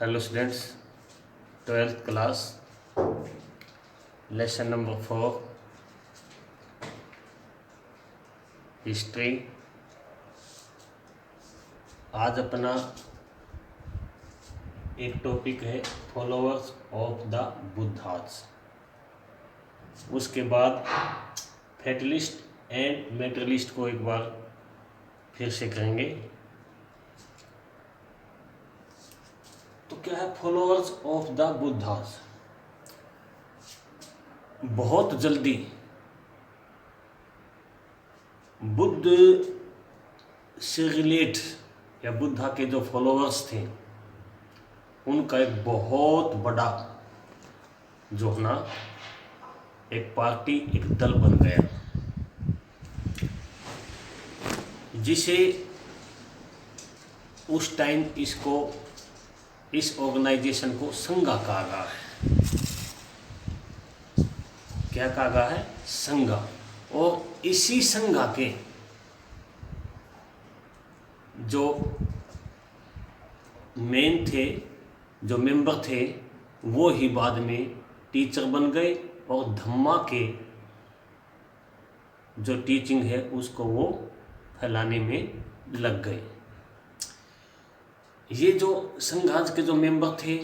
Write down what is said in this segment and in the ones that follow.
Hello students, 12th class, lesson number 4, history. आज अपना एक टॉपिक है फॉलोअर्स ऑफ द बुद्धास। उसके बाद फैटलिस्ट एंड मेटेरियलिस्ट को एक बार फिर से करेंगे। तो क्या है फॉलोअर्स ऑफ द बुद्धास? बहुत जल्दी बुद्ध से रिलेट या बुद्धा के जो फॉलोअर्स थे उनका एक बहुत बड़ा जो है ना एक पार्टी, एक दल बन गया, जिसे उस टाइम इस ऑर्गेनाइजेशन को संघा कहा गया है। क्या कहा गया है? संघा। और इसी संघा के जो मेन थे, जो मेंबर थे, वो ही बाद में टीचर बन गए और धम्मा के जो टीचिंग है उसको वो फैलाने में लग गए। ये जो संघाज के जो मेंबर थे,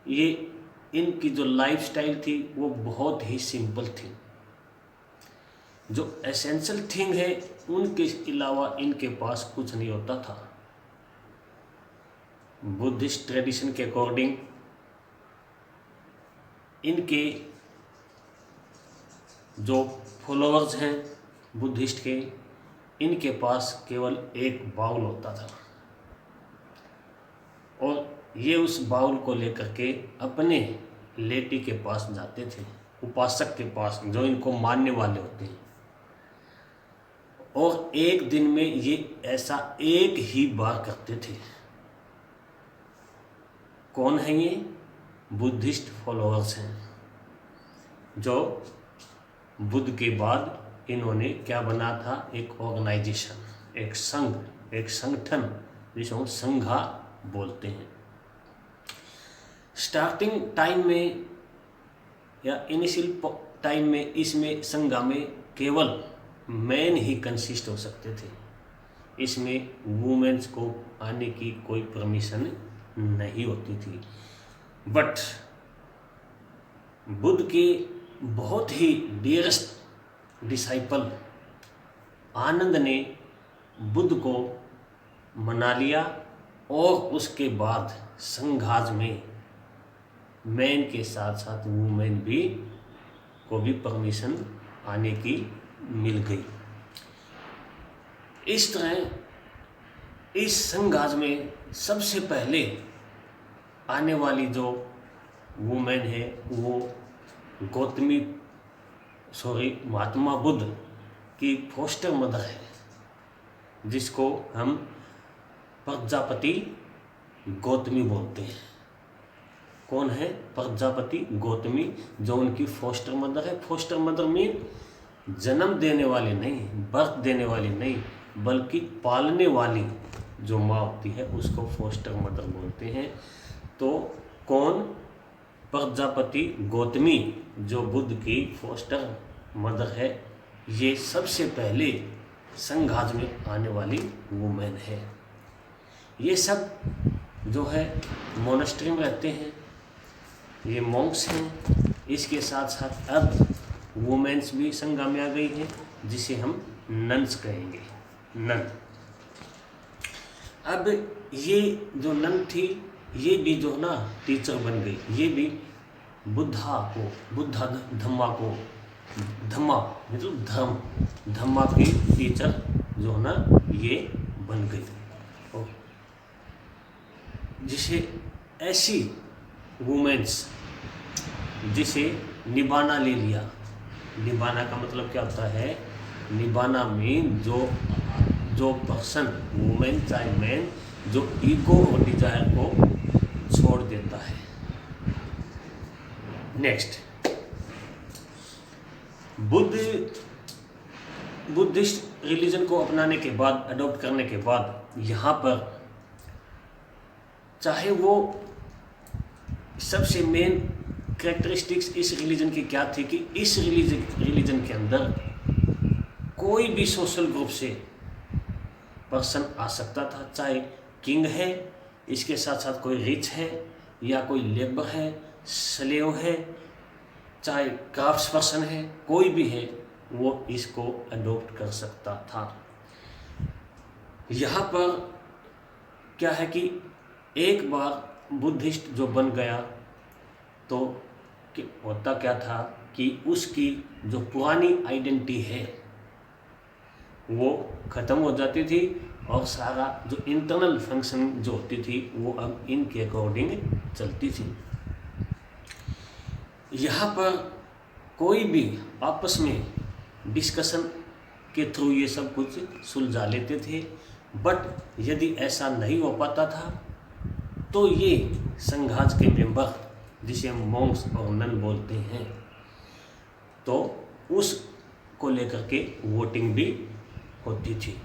ये इनकी जो लाइफस्टाइल थी वो बहुत ही सिंपल थी। जो एसेंशियल थिंग है उनके अलावा इनके पास कुछ नहीं होता था। बुद्धिस्ट ट्रेडिशन के अकॉर्डिंग इनके जो फॉलोअर्स हैं बुद्धिस्ट के, इनके पास केवल एक बाउल होता था और ये उस बाउल को लेकर के अपने लेटी के पास जाते थे, उपासक के पास जो इनको मानने वाले होते हैं। और एक दिन में ये ऐसा एक ही बार करते थे। कौन है ये? बुद्धिस्ट फॉलोअर्स हैं, जो बुद्ध के बाद इन्होंने क्या बना था? एक ऑर्गेनाइजेशन, एक संघ, एक संगठन, जिसे संघा बोलते हैं। स्टार्टिंग टाइम में या इनिशियल टाइम में इसमें संघा में केवल मैन ही कंसिस्ट हो सकते थे। इसमें वुमेन्स को आने की कोई परमिशन नहीं होती थी। बट बुद्ध के बहुत ही डियरेस्ट डिसाइपल आनंद ने बुद्ध को मना लिया और उसके बाद संघाज में मैन के साथ साथ वुमेन को भी परमिशन आने की मिल गई। इस तरह इस संघाज में सबसे पहले आने वाली जो वुमेन है वो महात्मा बुद्ध की फोस्टर मदर है, जिसको हम प्रजापति गौतमी बोलते हैं। कौन है? प्रजापति गौतमी, जो उनकी फोस्टर मदर है। फोस्टर मदर मीन जन्म देने वाली नहीं, बर्थ देने वाली नहीं, बल्कि पालने वाली जो माँ होती है उसको फोस्टर मदर बोलते हैं। तो कौन? प्रजापति गौतमी, जो बुद्ध की फोस्टर मदर है, ये सबसे पहले संघाज में आने वाली वुमेन है। ये सब जो है मोनेस्ट्री में रहते हैं, ये मॉन्क्स हैं। इसके साथ साथ अब वुमेन्स भी संघा में आ गई हैं, जिसे हम नन्स कहेंगे, नन। अब ये जो नन थी, ये भी जो ना टीचर बन गई। ये भी बुद्धा धम्मा मतलब धम्मा की टीचर जो ना ये बन गई। और जिसे ऐसी वुमेन्स जिसे निबाना ले लिया। निबाना का मतलब क्या होता है? निबाना में जो पर्सन, वुमेन चाहे मैन, जो ईगो और डिजायर को छोड़ देता है। नेक्स्ट, बुद्धिस्ट रिलीजन को अपनाने के बाद, अडॉप्ट करने के बाद, यहाँ पर चाहे वो सबसे मेन कैरेक्टरिस्टिक्स इस रिलीजन की क्या थी कि इस रिलीजन के अंदर कोई भी सोशल ग्रुप से पर्सन आ सकता था, चाहे किंग है, इसके साथ साथ कोई रिच है, या कोई लेबर है, स्लेव है, चाहे क्राफ्ट्स पर्सन है, कोई भी है, वो इसको अडॉप्ट कर सकता था। यहाँ पर क्या है कि एक बार बुद्धिस्ट जो बन गया तो होता क्या था कि उसकी जो पुरानी आइडेंटिटी है वो ख़त्म हो जाती थी, और सारा जो इंटरनल फंक्शन जो होती थी वो अब इनके अकॉर्डिंग चलती थी। यहाँ पर कोई भी आपस में डिस्कशन के थ्रू ये सब कुछ सुलझा लेते थे, बट यदि ऐसा नहीं हो पाता था तो ये संघाज के मेंबर, जिसे हम मॉन्क्स और नन बोलते हैं, तो उसको लेकर के वोटिंग भी होती थी।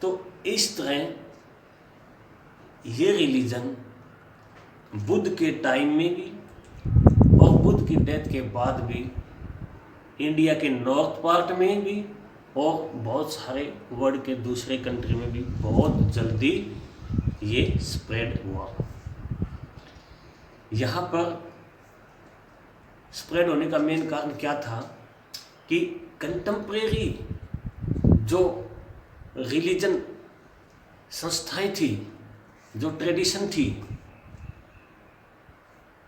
तो इस तरह ये रिलीजन बुद्ध के टाइम में भी और बुद्ध की डेथ के बाद भी इंडिया के नॉर्थ पार्ट में भी और बहुत सारे वर्ल्ड के दूसरे कंट्री में भी बहुत जल्दी ये स्प्रेड हुआ। यहाँ पर स्प्रेड होने का मेन कारण क्या था कि कंटेम्प्रेरी जो रिलीजन संस्थाएं थी, जो ट्रेडिशन थी,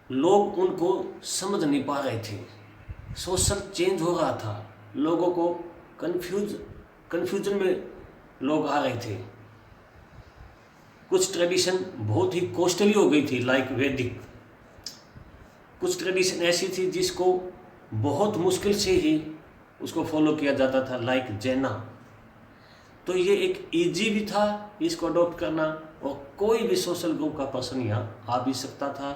लोग उनको समझ नहीं पा रहे थे। सोशल चेंज हो रहा था, लोगों को कन्फ्यूजन में लोग आ रहे थे। कुछ ट्रेडिशन बहुत ही कॉस्टली हो गई थी, लाइक वैदिक। कुछ ट्रेडिशन ऐसी थी जिसको बहुत मुश्किल से ही उसको फॉलो किया जाता था, लाइक जैना। तो ये एक इजी भी था इसको अडॉप्ट करना, और कोई भी सोशल ग्रुप का पर्सन यहाँ आ भी सकता था।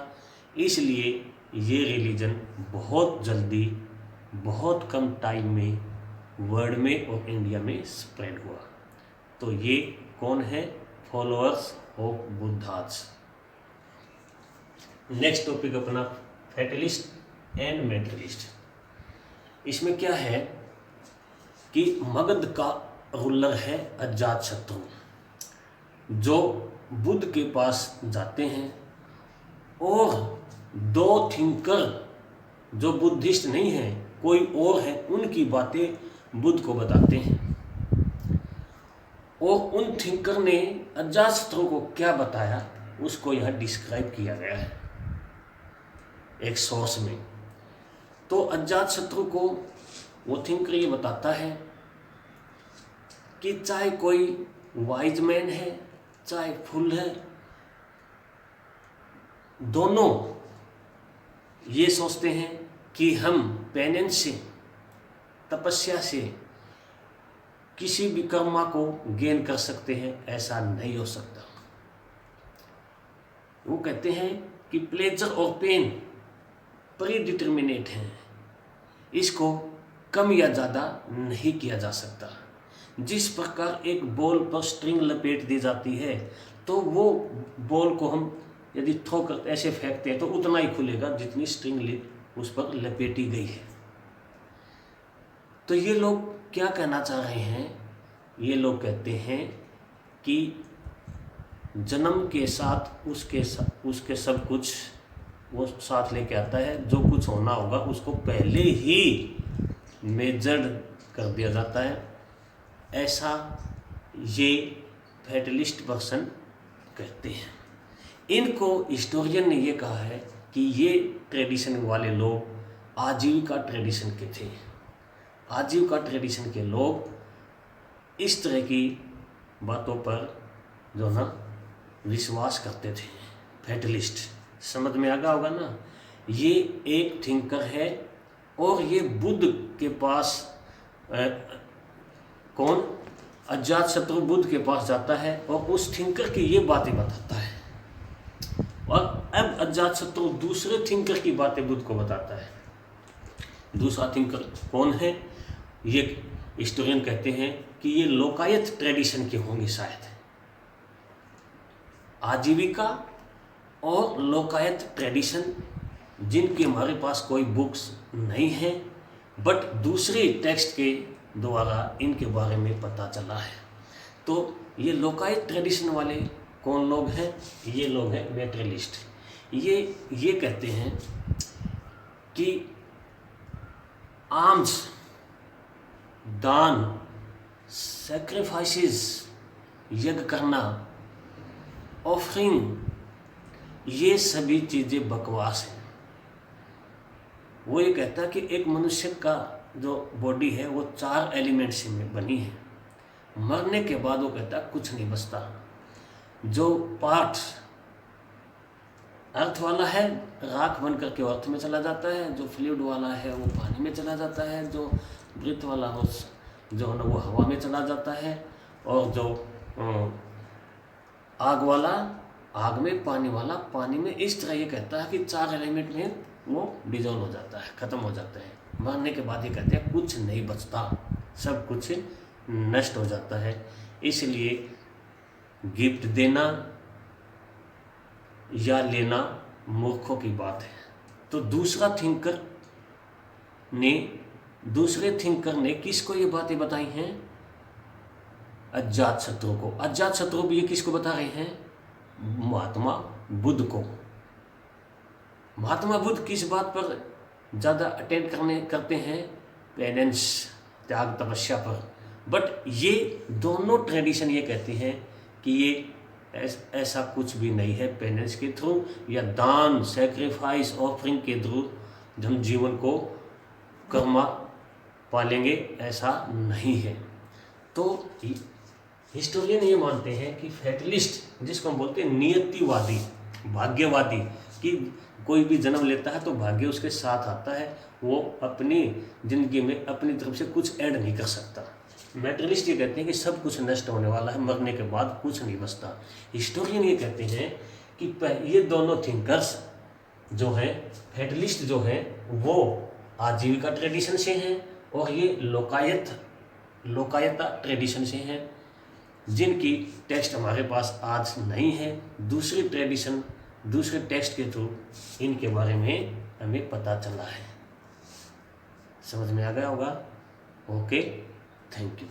इसलिए ये रिलीजन बहुत जल्दी, बहुत कम टाइम में वर्ल्ड में और इंडिया में स्प्रेड हुआ। तो ये कौन है? Followers of Buddha's. Next topic अपना फैटलिस्ट एंड मेटलिस्ट। इसमें क्या है कि मगध का रूलर है अजातशत्रु, जो बुद्ध के पास जाते हैं और दो थिंकर जो बुद्धिस्ट नहीं है, कोई और है, उनकी बातें बुद्ध को बताते हैं। और उन थिंकर ने अजातशत्रु को क्या बताया उसको यहाँ डिस्क्राइब किया गया है एक सोर्स में। तो अजातशत्रु को वो थिंकर ये बताता है कि चाहे कोई वाइज मैन है, चाहे फूल है, दोनों ये सोचते हैं कि हम पेनेंस से, तपस्या से किसी भी कर्मा को गेन कर सकते हैं। ऐसा नहीं हो सकता। वो कहते हैं कि प्लेजर और पेन प्री डिटर्मिनेट हैं, इसको कम या ज़्यादा नहीं किया जा सकता। जिस प्रकार एक बॉल पर स्ट्रिंग लपेट दी जाती है, तो वो बॉल को हम यदि थ्रो कर ऐसे फेंकते हैं तो उतना ही खुलेगा जितनी स्ट्रिंग उस पर लपेटी गई है। तो ये लोग क्या कहना चाह रहे हैं? ये लोग कहते हैं कि जन्म के साथ उसके सब कुछ वो साथ लेके आता है। जो कुछ होना होगा उसको पहले ही मेजर्ड कर दिया जाता है। ऐसा ये फैटलिस्ट पर्सन कहते हैं। इनको हिस्टोरियन ने ये कहा है कि ये ट्रेडिशन वाले लोग आजीविका ट्रेडिशन के थे। आजीविका ट्रेडिशन के लोग इस तरह की बातों पर जो ना विश्वास करते थे। फैटलिस्ट समझ में आ गया होगा ना। ये एक थिंकर है और ये बुद्ध के पास कौन? अजातशत्रु बुद्ध के पास जाता है और उस थिंकर की ये बातें बताता है। और अब अजातशत्रु दूसरे थिंकर की बातें बुद्ध को बताता है। दूसरा थिंकर कौन है? ये हिस्टोरियन कहते हैं कि ये लोकायत ट्रेडिशन के होंगे शायद। आजीविका और लोकायत ट्रेडिशन, जिनकी हमारे पास कोई बुक्स नहीं है, बट दूसरे टेक्स्ट के द्वारा इनके बारे में पता चला है। तो ये लोकायत ट्रेडिशन वाले कौन लोग हैं? ये लोग हैं मेटेरियलिस्ट। ये कहते हैं कि आर्म्स, दान, सैक्रिफाइसेस, यज्ञ करना, ऑफरिंग, ये सभी चीज़ें बकवास हैं। वो ये कहता है कि एक मनुष्य का जो बॉडी है वो 4 एलिमेंट से बनी है। मरने के बाद वो कहता है कुछ नहीं बचता। जो पार्ट अर्थ वाला है राख बन करके अर्थ में चला जाता है, जो फ्लूइड वाला है वो पानी में चला जाता है, जो ब्रीथ वाला हो जो है ना वो हवा में चला जाता है, और जो आग वाला आग में, पानी वाला पानी में। इस तरह ये कहता है कि 4 एलिमेंट में वो डिजोल्व हो जाता है, ख़त्म हो जाता है। मरने के बाद ये कहते हैं कुछ नहीं बचता, सब कुछ नष्ट हो जाता है। इसलिए गिफ्ट देना या लेना मूर्खों की बात है। तो दूसरे थिंकर ने किसको ये बातें बताई हैं? अजातशत्रु को। अजातशत्रु भी ये किसको बता रहे हैं? महात्मा बुद्ध को। महात्मा बुद्ध किस बात पर ज़्यादा अटेंड करते हैं? पेनेंस, त्याग, तपस्या पर। बट ये दोनों ट्रेडिशन ये कहते हैं कि ये ऐसा कुछ भी नहीं है। पेनेंस के थ्रू या दान, सैक्रिफाइस, ऑफरिंग के थ्रू हम जीवन को कर्मा पालेंगे, ऐसा नहीं है। तो हिस्टोरियन ये मानते हैं कि फैटलिस्ट, जिसको हम बोलते हैं नियतिवादी, भाग्यवादी, कि कोई भी जन्म लेता है तो भाग्य उसके साथ आता है, वो अपनी ज़िंदगी में अपनी तरफ से कुछ ऐड नहीं कर सकता। मेटेरियलिस्ट ये कहते हैं कि सब कुछ नष्ट होने वाला है, मरने के बाद कुछ नहीं बचता। हिस्टोरियन ये कहते हैं कि ये दोनों थिंकर्स जो हैं, फैटलिस्ट जो हैं, वो आजीविका ट्रेडिशन से हैं और ये लोकायता ट्रेडिशन से हैं, जिनकी टेक्स्ट हमारे पास आज नहीं है। दूसरे टेक्स्ट के थ्रू इनके बारे में हमें पता चला है। समझ में आ गया होगा? Okay, thank you.